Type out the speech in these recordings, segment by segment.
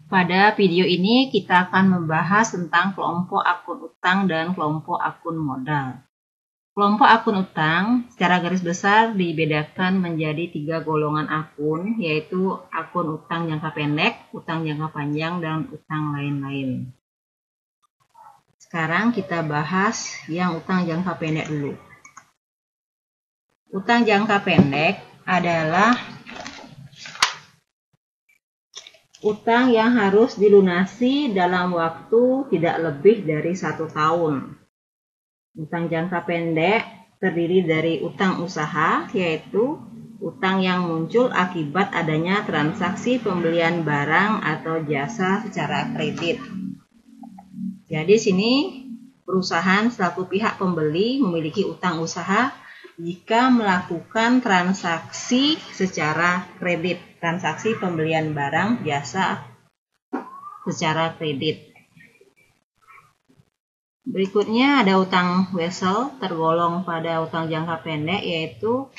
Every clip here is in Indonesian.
Pada video ini kita akan membahas tentang kelompok akun utang dan kelompok akun modal. Kelompok akun utang secara garis besar dibedakan menjadi 3 golongan akun, yaitu akun utang jangka pendek, utang jangka panjang, dan utang lain-lain. Sekarang kita bahas yang utang jangka pendek dulu. Utang jangka pendek adalah utang yang harus dilunasi dalam waktu tidak lebih dari 1 tahun. Utang jangka pendek terdiri dari utang usaha, yaitu utang yang muncul akibat adanya transaksi pembelian barang atau jasa secara kredit. Jadi sini perusahaan selaku pihak pembeli memiliki utang usaha jika melakukan transaksi secara kredit, transaksi pembelian barang jasa secara kredit. Berikutnya ada utang wesel tergolong pada utang jangka pendek, yaitu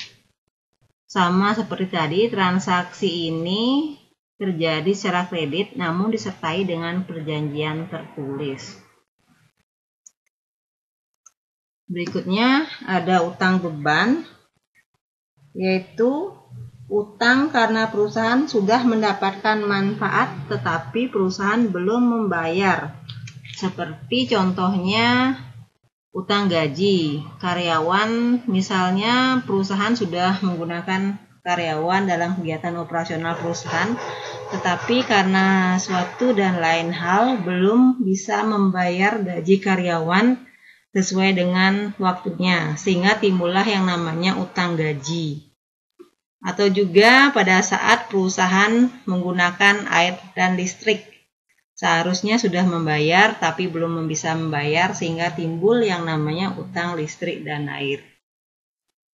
sama seperti tadi, transaksi ini terjadi secara kredit namun disertai dengan perjanjian tertulis. Berikutnya ada utang beban, yaitu utang karena perusahaan sudah mendapatkan manfaat tetapi perusahaan belum membayar. Seperti contohnya utang gaji karyawan, misalnya perusahaan sudah menggunakan karyawan dalam kegiatan operasional perusahaan, tetapi karena suatu dan lain hal belum bisa membayar gaji karyawan sesuai dengan waktunya, sehingga timbullah yang namanya utang gaji. Atau juga pada saat perusahaan menggunakan air dan listrik, seharusnya sudah membayar tapi belum bisa membayar, sehingga timbul yang namanya utang listrik dan air.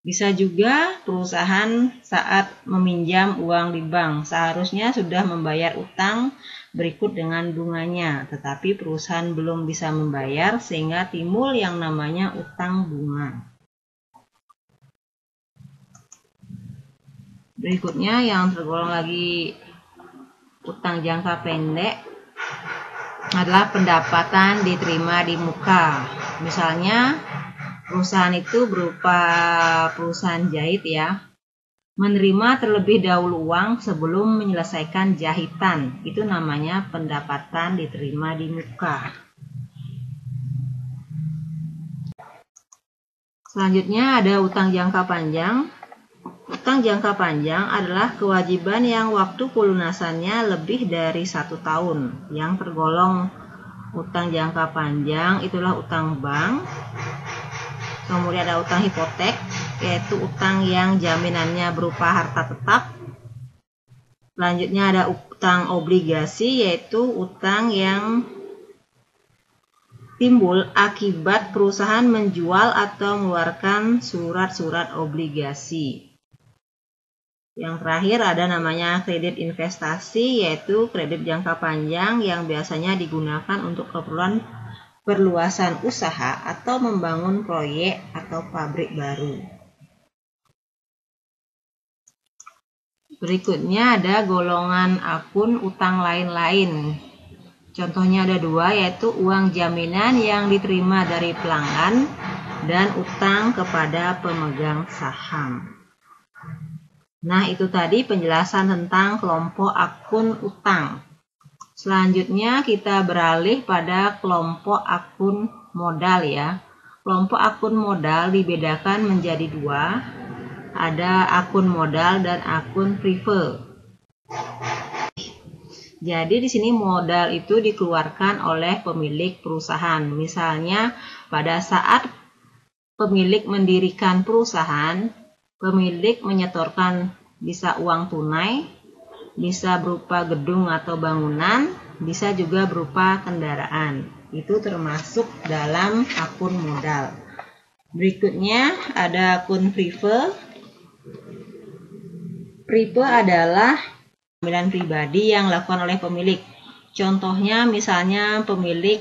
Bisa juga perusahaan saat meminjam uang di bank, seharusnya sudah membayar utang berikut dengan bunganya, tetapi perusahaan belum bisa membayar sehingga timbul yang namanya utang bunga. Berikutnya yang tergolong lagi utang jangka pendek adalah pendapatan diterima di muka. Misalnya perusahaan itu berupa perusahaan jahit ya, menerima terlebih dahulu uang sebelum menyelesaikan jahitan. Itu namanya pendapatan diterima di muka. Selanjutnya ada utang jangka panjang. Utang jangka panjang adalah kewajiban yang waktu pelunasannya lebih dari 1 tahun. Yang tergolong utang jangka panjang itulah utang bank. Kemudian ada utang hipotek, yaitu utang yang jaminannya berupa harta tetap. Selanjutnya ada utang obligasi, yaitu utang yang timbul akibat perusahaan menjual atau mengeluarkan surat-surat obligasi. Yang terakhir ada namanya kredit investasi, yaitu kredit jangka panjang yang biasanya digunakan untuk keperluan perluasan usaha atau membangun proyek atau pabrik baru. Berikutnya ada golongan akun utang lain-lain. Contohnya ada 2, yaitu uang jaminan yang diterima dari pelanggan dan utang kepada pemegang saham. Nah, itu tadi penjelasan tentang kelompok akun utang. Selanjutnya kita beralih pada kelompok akun modal ya. Kelompok akun modal dibedakan menjadi 2. Ada akun modal dan akun prefer. Jadi di sini modal itu dikeluarkan oleh pemilik perusahaan. Misalnya pada saat pemilik mendirikan perusahaan, pemilik menyetorkan bisa uang tunai, bisa berupa gedung atau bangunan, bisa juga berupa kendaraan. Itu termasuk dalam akun modal. Berikutnya ada akun prefer. Prefer adalah pemilihan pribadi yang dilakukan oleh pemilik. Contohnya misalnya pemilik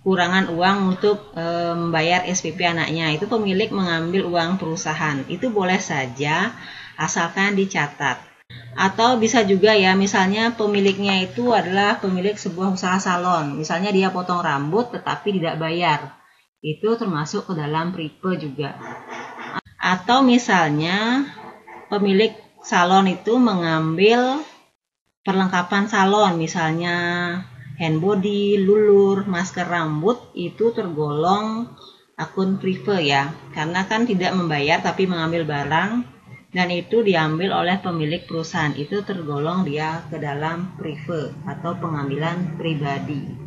kurangan uang untuk membayar SPP anaknya, itu pemilik mengambil uang perusahaan. Itu boleh saja asalkan dicatat. Atau bisa juga ya, misalnya pemiliknya itu adalah pemilik sebuah usaha salon. Misalnya dia potong rambut tetapi tidak bayar. Itu termasuk ke dalam prive juga. Atau misalnya pemilik salon itu mengambil perlengkapan salon, misalnya hand body, lulur, masker rambut, itu tergolong akun prive ya. Karena kan tidak membayar tapi mengambil barang. Dan itu diambil oleh pemilik perusahaan, itu tergolong dia ke dalam prive atau pengambilan pribadi.